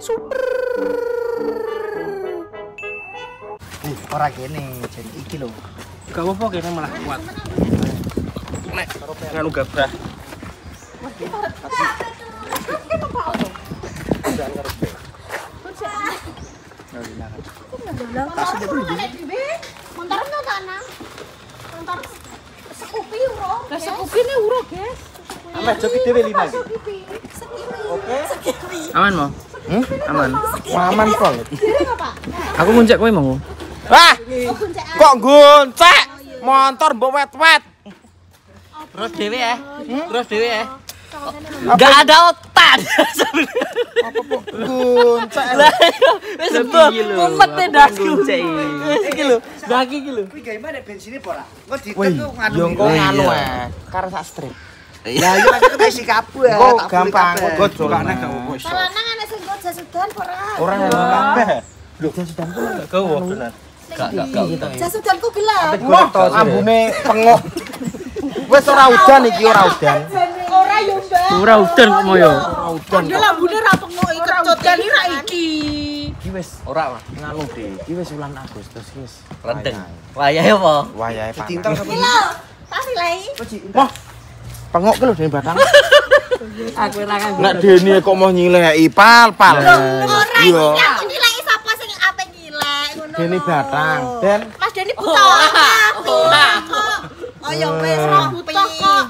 Super. Ora kene, jadi iki lho. Gak apa-apa kene malah kuat. Nek nganu gabrah. Ameh joki dhewe lima iki. Oke. Aman mau? Aman. Aman kok. Aku nguncek kowe mau. Wah! Kok goncek? Motor mbok wet-wet. Terus dhewe ya. Terus dhewe ya. Enggak ada otak. Apa kok goncek? Wis mbok mumet daku. Iki lho, daki iki lho. Kuwi gawe mana bensine apa ora? Engko Wih, ditek nganu. yo engko nganu karo sak strip. Lah yo aku wis kabeh. Kok gampang kok jokane gak wis. Lanang ana sing kok jasudan ora? Ora kabeh. Lho, jasudanku gak gawa bener. Gak. Jasudanku gelap. Wah, ambune pengok. Wis ora udan iki ora udan. Ora yo, Mbak. Ora udan kok moyo. Ora udan. Padahal lambune ra pengok iki kecotan ra iki. Iki wis ora nganu deh. Iki wis wulan Agustus wis. Rendeng. Wayahe apa? Wayahe Ditintal panas. sama Iki lho, tak silai. Wah. Pengok ki lho den batang. Aku ora kan. Nek dene kok mau nyileki pal. Ora Iya. iki aku nilai sapa sing ape nyilek ngono. Dene batang. Den Mas Deni buta. Oh ya wis ora buta kok.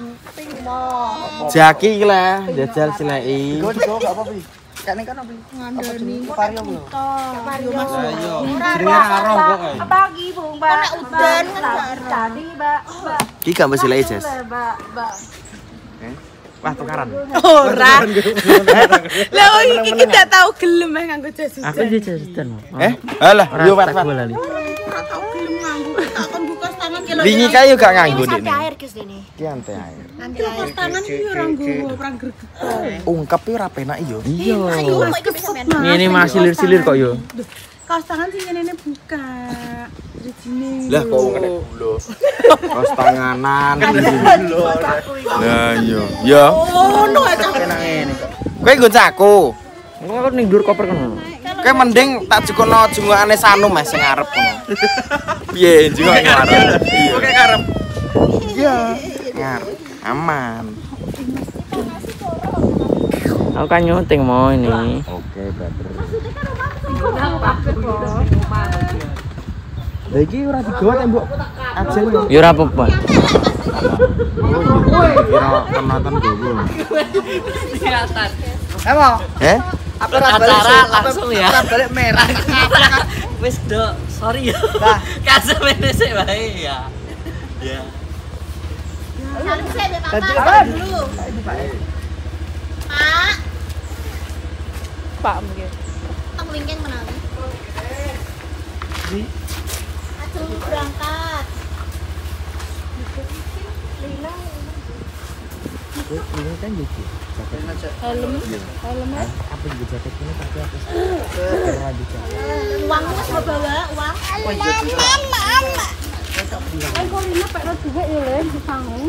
Jaki iki lah jajal sileki. Gue juga gak apa-apa. Kene kan apa? Ngandani Vario lho. Vario Mas. Jenenge karo kok kae. Pagi Bu, Mbak. Nek udan kan Tadi, Mbak. Iki gak mesti sileki, Jes. Mbak. Wah, tukaran. Ora. Lah iki tidak tahu gelem nganggo jas Aku iki jasudan. Alah, yo Ora wet-wet. lali. ora tau gelem nganggo. Tak kon buka tangan ki lho. Wingi kae yo gak nganggo Ini dene. sampai air Gus Deni. Iki ante ae. Nanti air tangan iki ora nggo, ora greget. Ungkep yo ora penak yo. Iya. Ayo kok iki sampean. Ngene masih silir-silir kok yo. Kaos tangan sing ngene buka. Rijine. Lah kok ngene gulo. Kos tanganan. Lah iya. Ya. Ono aja. Enak ngene kok. Kowe nggo caku. Engko aku ning dhuwur koper kono. Kowe mending tak jukono jungokane Sanu Mas sing ngarep kono. Piye jungokane ngarep? Iya. Oke ngarep. Iya. Ngarep. Aman. Aku kan nyuting mau ini. Oke, brother. Lah iki ora digawa tembok ajeng lho. Ya ora apa-apa. Kira penonton dulu. Apa? Apa Acara langsung ya. Balik merah. Wis do, sorry ya. Lah. Kasemene sik wae ya. Ya. Saling saya Mbak Tadi Papa apa? dulu. Pak, Pak mungkin. tong wingking menawi. Ajeng berangkat. Ini kan gitu. Helm. Apa juga jaket ini pakai apa? Ora dijaket. Uangmu wis bawa uang. Kan kok ini pek juga ya Le di sangu.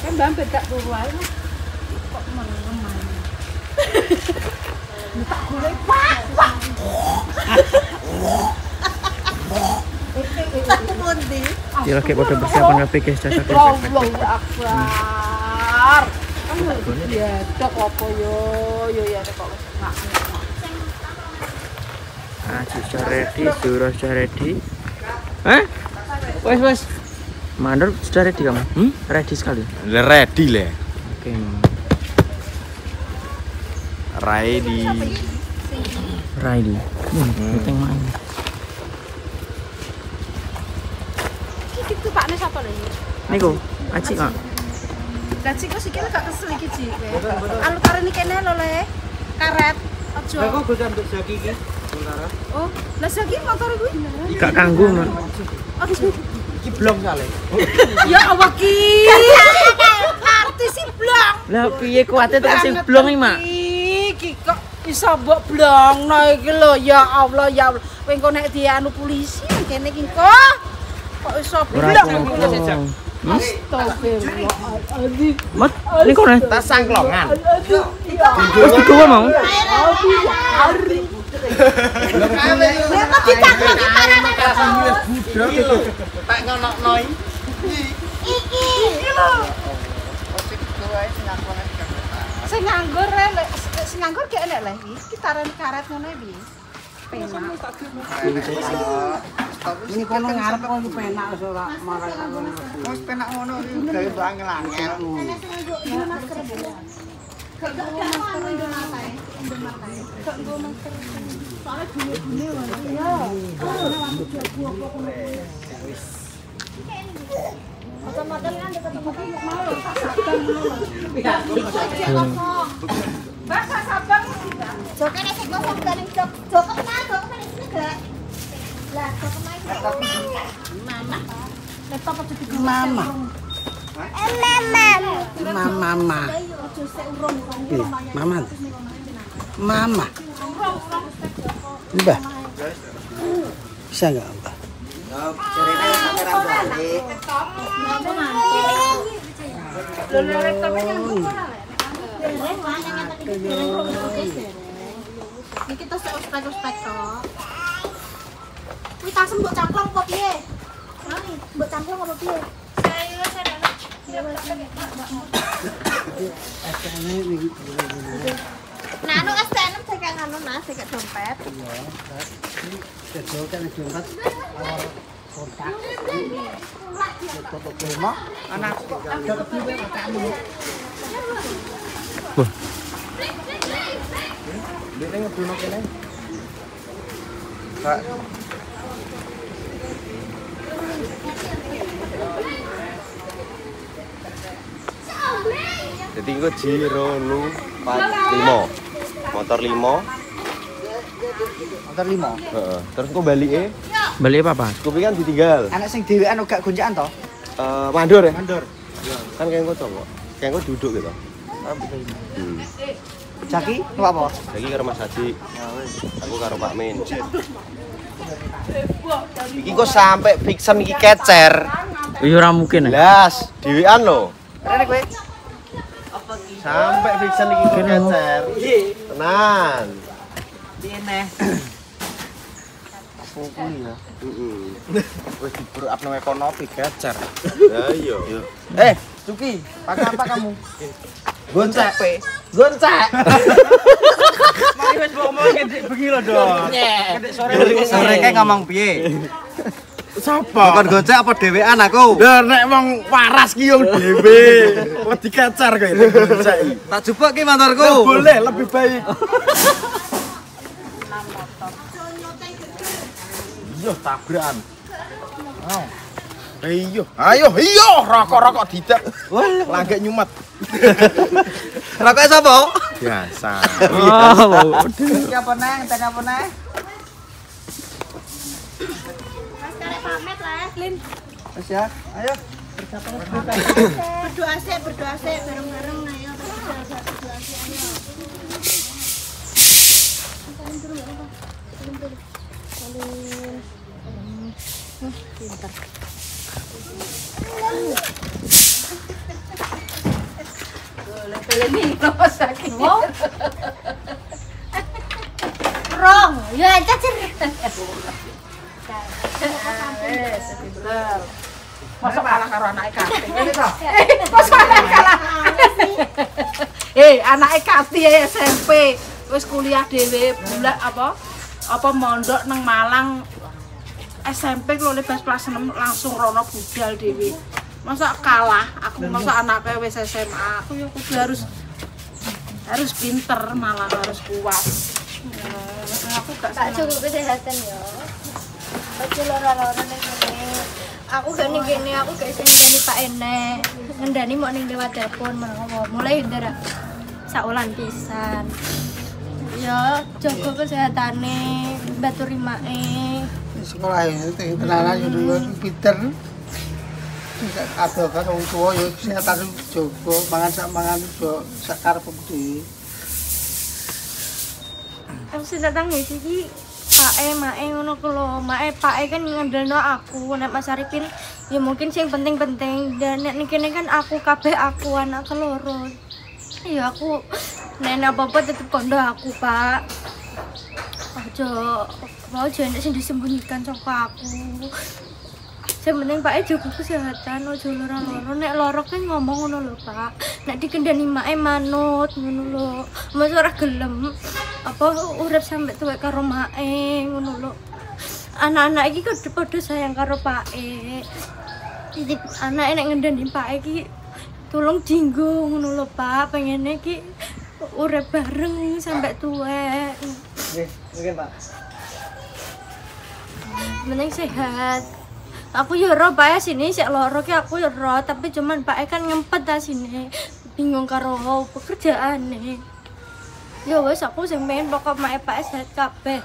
Kan Mbak bedak tuh wae. Kok merem. Tak boleh pak. Satu pundi. Ya lagi pada persiapan kabeh guys, cacat. Allahu Akbar. Kan ya dok apa yo ya kok wis nak. Aji sudah ready, Zura sudah ready. Wes. Mandor sudah ready kamu? Ready sekali. Ready le. Oke. Ready. Ready. Meeting mana? Iki tuh Pak Nes apa lho? Niku, Aji kok. Lah Cik kok sikile gak kesel iki Cik. Anu karo ini kene lho Le. Karet. Aja. Lah kok gue untuk jaki iki? Sementara. Oh, lah saki motor kuwi. Gak kanggo, Mak. Iki blong sale. Ya Allah ki. Artis si blong. Lah piye kuwate tak sing blong iki, Mak? Iki kok iso mbok blongno iki lho. Ya Allah, ya Allah. Kowe engko nek dianu polisi kene iki kok iso Ora blong. apa-apa. Astagfirullahaladzim. Mat, ini kok nih? Tas sangklongan. Terus digowo mau? Kok dicangklok iki parane kok. Tak ngonokno Iki. Sing nganggur lek sing nganggur gak enek lek iki taran karet ngono piye? Penak. Ini kono ngarep kok penak wis ora marai. Wis penak ngono iki gawe mbok angel-angel. Bahasa Sabang. Jok nek sing kosong garing jok. Jok kenal sini gak? Lah, jok kenal. Mama. Laptop aja di Mama. Mama. Aja sik urung Mama. Mama. Mbah. Bisa enggak, Mbah? Cerita kamera balik. Iki tos ospek-ospek tok. Kuwi tasem mbok camplong apa piye? Mbok camplong apa piye? Nah, anu STN cek anu nah, cek dompet. Iya, kan dompet. Kontak. Foto kemo. Anak ada kepiye kamu? Dene ngebuno kene. Kak. Jadi engko jiro lu 5. Motor 5. Motor 5. Heeh. Terus engko balike, Balik apa, Pak? kopi kan ditinggal. Anak sing dhewean gak gonjakan to? Mandor ya? Mandor. Kan kayak engko cowok. Kayak engko duduk gitu. Jaki, lu apa? Lagi karo Mas Haji. Aku karo Pak Min. Iki kok sampai fixan iki kecer. Iya ora mungkin. Las, dhewean lho. Rene kowe. Sampai fixan iki kecer. Tenan. Piye neh? Apa kuwi ya? Heeh. Wis diberapno ekonomi kecer. Lah iya. Cuki, pakai apa kamu? Goncek. Goncek. Mari wis ngomong ngene bengi lho, Dok. Sore kayak ngomong piye? Sapa? Bukan gocek apa dhewean aku? Lah nek wong waras ki yo dhewe. Wedi kecer kowe goncek. Tak jupuk ki motorku. Boleh lebih baik. Iya tabrakan. Oh. Ayo, rokok didak. Langgek nyumet. Rokoknya sapa? Biasa. Oh, Iki apa neh? Tanya apa neh? Mas karek pamit lah, Lin. Wis ya, ayo. Berdoa sik bareng-bareng ayo berdoa sik ayo. Pintar. Ini apa sakit? Rong, ya cacer. Masa kalah karo anake Kati. Ngene to. Masa kalah. Anake Kati SMP wis kuliah dhewe bulan apa mondok nang Malang. SMP lho bebas kelas 6 langsung rono budal dhewe. Masa kalah, aku masa anaknya wis SMA, aku ya kudu harus pinter, malah harus kuat. Aku gak Tak cukup kesehatan ya. Ojo lara-lara ning kene. Aku gak ning kene, aku gak iso ngendani Pak Enek. Ngendani mau ning lewat telepon menawa mulai ndara saulan pisan. Ya, jaga kesehatane, batu rimae. Sekolah itu kenalan yo dulu pinter. Kabeh kan wong tuwa yo kesehatan jaga, mangan yo sakarep kudu. Aku sing datang wis iki Mae ngono ku lho. Mae kan ngandelno aku nek Mas Arifin Ya mungkin sing penting-penting dan nek kene kan aku kabeh aku anak keloro. Ya aku nek apa-apa tetep kondo aku, Pak. Aja nek sing disembunyikan saka aku. Sing penting Pak jaga kesehatan, aja lara-lara. Nek lara kan ngomong ngono lho, Pak. Nek dikendani mae manut ngono lho. Mas ora gelem apa urip sampe tuwek karo mae ngono lho. Anak-anak iki padha sayang karo Pake. Jadi anak nek ngendani Pake iki tolong dinggo ngono lho, Pak. Pengene iki urip bareng sampe tuwek. Nggih, mungkin Pak. Mending sehat. Aku yo ro Pak sini sik loro ki aku yo ro, tapi cuman Pak kan ngempet ta sini. Bingung karo pekerjaane. Ya wis aku sing pengen pokok mak Pak sehat kabeh.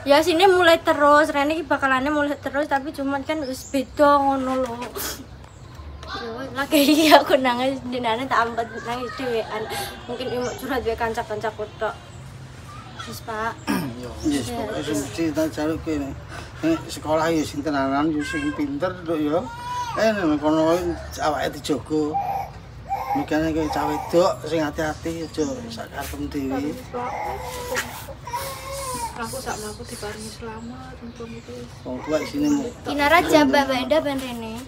Ya sini mulai terus, Rene iki bakalannya mulai terus tapi cuman kan wis beda ngono lho. Yo lagi iki aku nangis dinane tak ampet nangis dhewean. Mungkin imuk curhat dhewe kanca-kancaku tok. Wis Pak. Yes, pokoke sing tak jaluk kene. Sekolah ya sing tenanan yo sing pinter lho ya. Nek kono awake dijogo. Mikane kowe cah wedok sing ati-ati aja sak karepmu dhewe. Aku sak mlaku diparingi selamat untuk itu. Wong tua isine mu. Kinara Jaba Benda ben Rene.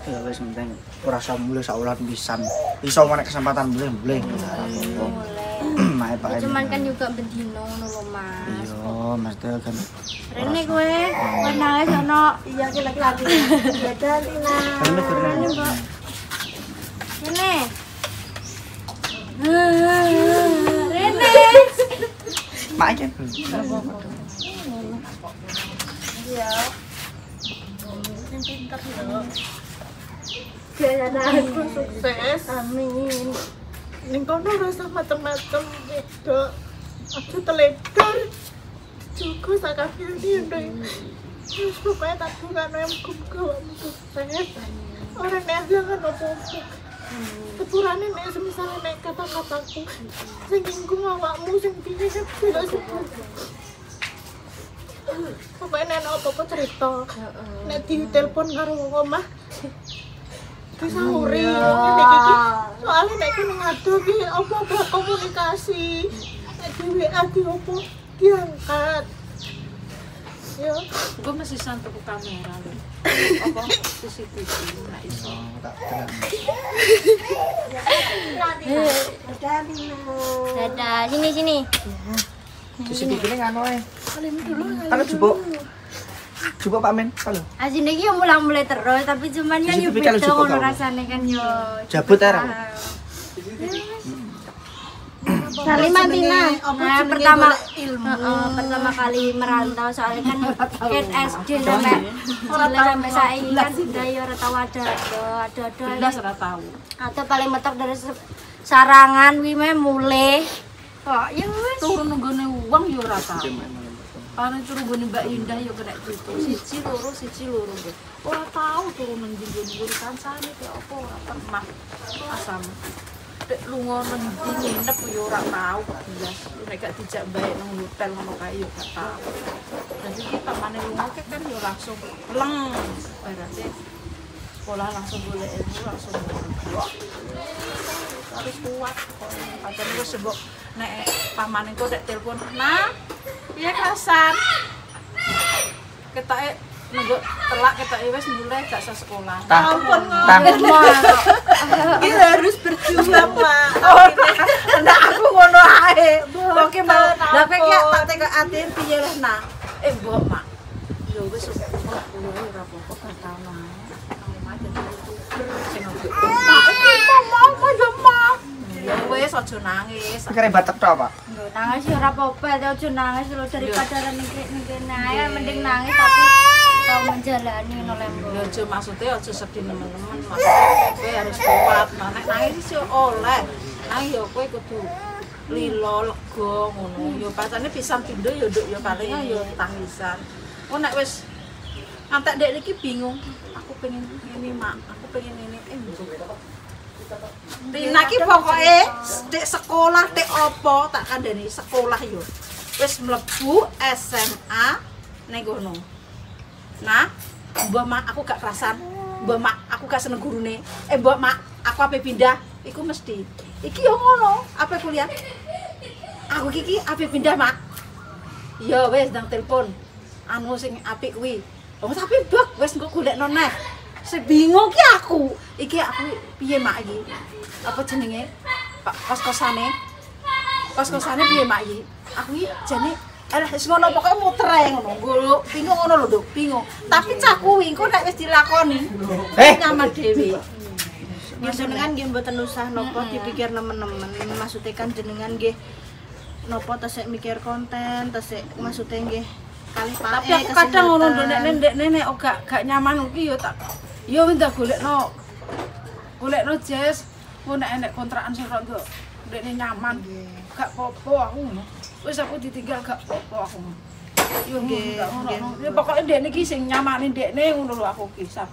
Ya wis penting ora usah mulih sak ulan pisan. Iso menek kesempatan mulih. Mae Pak. Cuman kan juga bendino ngono lho, Mas. Iya, Mas Del kan. Rene kowe nangis ono iya ki laki-laki. Dadah Tina. Rene, Mbak. Rene. Rene. Mak iki. Iya. Sing pinter lho. Aku sukses. Amin. Ning kono ora usah macem-macem wedok. Aja teledor. Cukup sakabehane ndek. Wis pokoke tak bungane muga-muga sukses. Ora nek jangan opo-opo. Sepurane nek semisal nek kata-kataku sing nyinggung awakmu sing piye kan tidak sebut. Pokoknya nek apa-apa cerita. Nek ditelepon karo wong omah disauri ngene iki. Soale nek kene ngado ki apa komunikasi. Nek di WA di opo diangkat. Yo, gue masih santai ke kamera lho. Apa CCTV nggak iso. Dadah, sini. CCTV-ne ngano ae. Kalau jupuk Pak Men, kalau. Asine iki yo mulai terus tapi cuman kan yo CCTV kalau beda jupuk ngono kau. rasane kan yo. Jabut ae ra. Salimah Tina. Nah, pertama kali merantau soalnya kan ket SD sampai saiki kan udah yo ora tau ada. Belas ora tahu. Atau paling mentok dari sarangan wi mulai. Kok ya wis Turun nggone uang yo ora tahu. Ana turu nggone Mbak Indah yo kena gitu. Siji loro nggih. Ora tahu turun nang nggone kancane kaya apa ora pernah. Asam. Dek lunga nang ndi nginep yo ora tahu belas. Nek gak dijak bae nang hotel ngono kae yo gak tahu. Dadi kita mane lunga kan yo langsung leng. Berarti sekolah langsung golek ilmu langsung harus kuat. Padahal wis sebok nek pamane kok nek telepon, "Nah, piye kasar?" Ketoke nunggu telak ketoke wis mulai gak usah sekolah. Ampun Kita harus berjuang, Mak. Ndak aku ngono ae. Oke, Mbak. Lah kowe ki tak tekok atin piye lah, Nak? Mbok, Mak. Ya wis ora apa-apa gak tau lah. Ya wis aja nangis. Kare batek tok, Pak. nangis ya ora apa-apa, aja nangis lho daripada ngene ae mending nangis tapi tau menjalani ngono lembok. Ya aja maksudnya aja sedih teman-teman. Maksudnya kowe harus kuat. Nek nangis yo oleh. Nangis yo kowe kudu lilo lega ngono. Yo pacane pisan pindho yo nduk yo paling yo tangisan. Oh nek wis antek dek iki bingung. Aku pengen ngene, Mak. Aku pengen ngene. Tina ki pokoke dek sekolah dek apa tak kandhani sekolah yo. Wis mlebu SMA ning kono. Nah, mbok mak aku gak kerasan. Mbok mak aku gak seneng gurune. Mbok mak aku ape pindah iku mesti. Iki yo ngono, ape kuliah. Aku iki ape pindah mak. Ya wis ndang telepon. Anu sing apik kuwi. Oh tapi bak wis engko golekno neh. Sing bingung ki aku. Iki aku piye mak iki? Apa jenenge? Kos-kosane. Kos-kosane piye mak iki? Aku iki jane alah wis ngono pokoke muter ae ngono. Nggo bingung ngono lho, Nduk, bingung. Tapi cah kuwi engko nek wis dilakoni nyaman dhewe. Ya jenengan nggih mboten usah napa dipikir nemen-nemen. Maksude kan jenengan nggih napa tesik mikir konten, tesik maksude nggih kalih pae. Tapi aku kadang ngono Nduk nek gak nyaman iki yo tak yo minta golekno Jess. Ku nek enek kontrakan sing rada ndekne nyaman. Gak popo aku ngono. Wis aku ditinggal gak popo aku. Yo nggih ngono. Ya pokoke ndekne iki sing nyamani ndekne ngono lho aku kisah.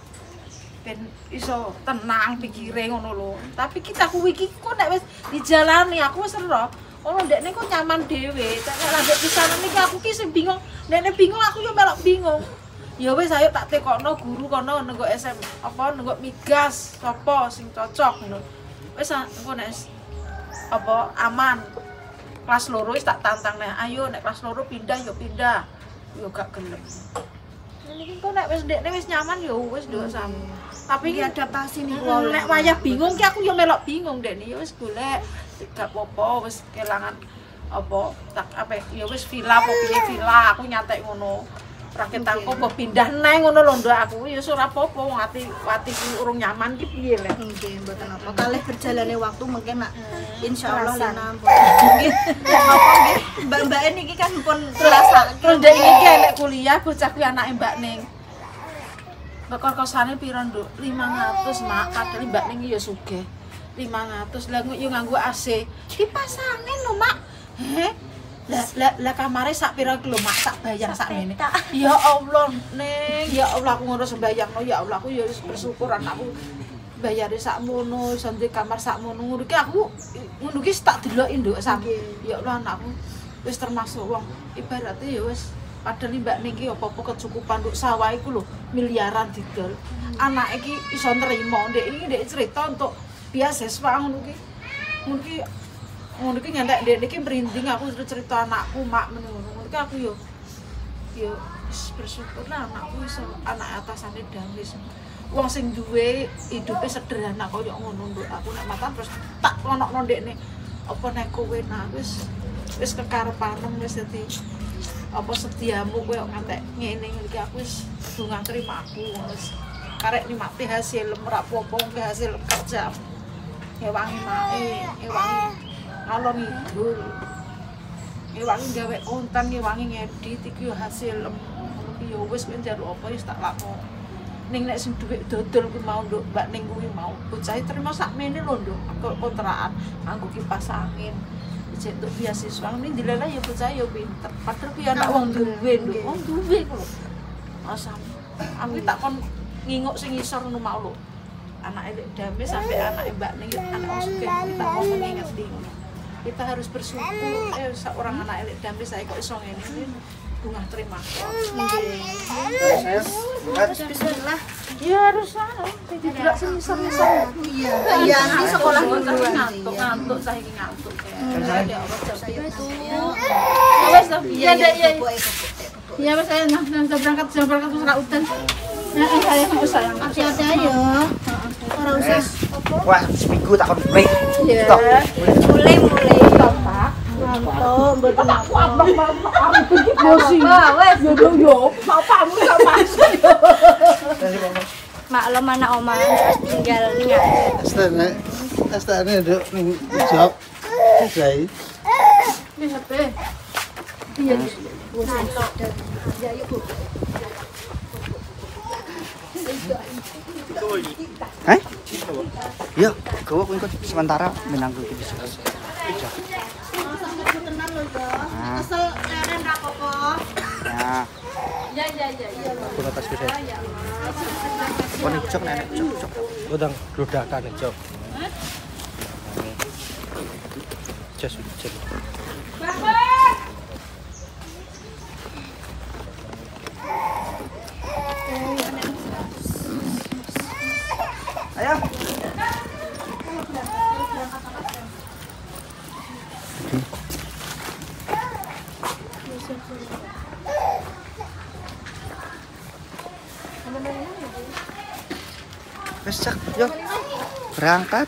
Ben iso tenang pikire ngono lho. Tapi kita kuwi iki kok nek wis dijalani aku wis ero. Ono ndekne kok nyaman dhewe. Nek lanjut pisanan iki aku ki sing bingung. Nek bingung aku yo melok bingung. Ya wis ayo tak tekokno guru kono nenggo SM apa nenggo migas sapa sing cocok ngono. Wis engko nek apa aman. Kelas loro wis tak tantang nek ayo nek kelas loro pindah yo pindah. Yo gak gelem. Niki kok nek wis ndekne wis nyaman yo wis nduk sam. Tapi iki adaptasi niku. Nek wayah bingung ki aku yo melok bingung ndekne yo wis golek gak apa-apa wis kelangan apa tak apa ya wis villa apa piye villa aku nyantek ngono. Rakyat tangko kok pindah neh ngono lho Nduk aku ya ora apa-apa wong ati urung nyaman ki piye lek. Nggih mboten apa. Kalih berjalane waktu mungkin nak insyaallah linampun. Nggih. Apa nggih mbak-mbake niki kan pun terasa. Terus ndek iki elek kuliah bocah kuwi anake Mbak Ning. Mbak kosane piro Nduk? 500 mak padahal Mbak Ning ya sugih. 500 lah yo nganggo AC. Dipasangin lho mak. Lah kamare sak pira lho mak sak bayang sak ngene. Ya Allah Ning, ya Allah aku ngono sembayangno ya Allah aku ya bersyukur anakku bayare sak mono iso ndek kamar sak mono ngono ki aku ngono ki tak deloki Nduk sampe ya Allah anakku wis termasuk wong ibaratnya ya wis padahal Mbak Ning ki apa-apa kecukupan Nduk sawah iku lho miliaran didol. Anak iki iso nerima ndek iki ndek cerita untuk beasiswa ngono ki. Ngono ki ngantek ndek iki merinding aku cerita anakku mak ngono ki aku yo bersyukur lah anakku iso anak atasane damis. Wong sing duwe hidupe sederhana koyo ngono Nduk aku nek matan terus tak lonokno ndekne apa nek kowe nah wis kekarepanem wis dadi apa setiamu kowe ngantek ngene iki aku wis donga terima aku wis karek nikmati hasil ora apa-apa hasil kerja. Ewangi mae, ewangi ngalor ngidul. Ewangi gawe konten, ewangi ngedit iki yo hasil iki yo wis kowe njaluk apa wis tak lakoni. Ning nek sing dhuwit dodol ku mau Nduk Mbak Ning kuwi mau bocah terima sakmene lho Nduk kontrakan nganggo kipas angin. Jek untuk beasiswa ini dilalah ya bocah yo pinter. Padahal ki anak wong duwe Nduk, wong duwe ku lho. Asam. Aku tak kon nginguk sing isor ngono mau lho. Anak elek damai sampai anak Mbak Ning anak wong sugih kita ngomong ngerti ngono. Kita harus bersyukur seorang anak elek damai saya kok iso ngene. Bunga terima kasih. Bismillah. Ya harus tidak semisal-misal. Iya, nanti sekolah dulu ngantuk saiki ngantuk. Ya Allah jam itu. Wes iya. Iya wes saya nang berangkat terus ra udan. Saya enggak usah yang hati-hati aja. Ora usah. Wah, seminggu tak kon mulai. Iya. Mulai. Pak. Mantap, mboten apa. Aku iki bosi. Wes yo, papamu gak masuk. Maklum anak oma tinggal ning Astane Nduk ning job. Jai. Wis ape. Iya. Ya yuk, Bu. Hah? Iya, gawa kuwi sementara menangku iki bisa. Tenan lho, Jo. Kesel leren ra apa-apa. Ya. Ya. Kulo tas gede. Kon cok nenek cok. Udang glodakan cok. Jas. Wes cak, yuk berangkat.